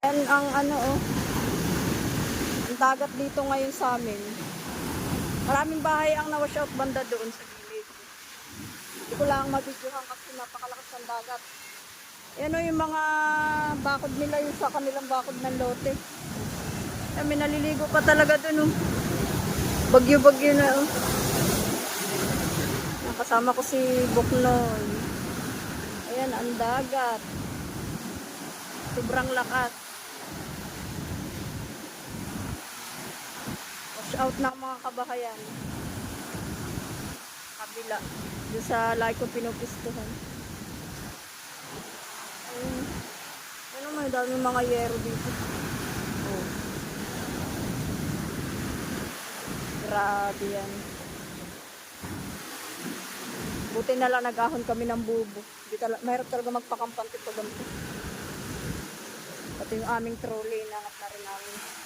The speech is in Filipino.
Yan ang ano ang dagat dito ngayon sa amin. Maraming bahay ang na-wash out banda doon sa gilid. Hindi ko lang mabidyohan kasi napakalakas ng dagat. Yan o yung mga bakod nila yung sa kanilang bakod ng lote. Yan, may naliligo pa talaga doon. Bagyo-bagyo na. Kasama ko si Buknoy. Ayan ang dagat. Sobrang lakas. Wash out ng mga kabahayan. Kabila. Doon sa laki ko pinupistuhan. Ayun. Ano may daming mga yero dito. Oh. Grabe yan. Buti na lang nagahon kami ng bubo. Mahirap talaga magpakampante pag ganito. Pati yung aming trolley, inangat na rin namin.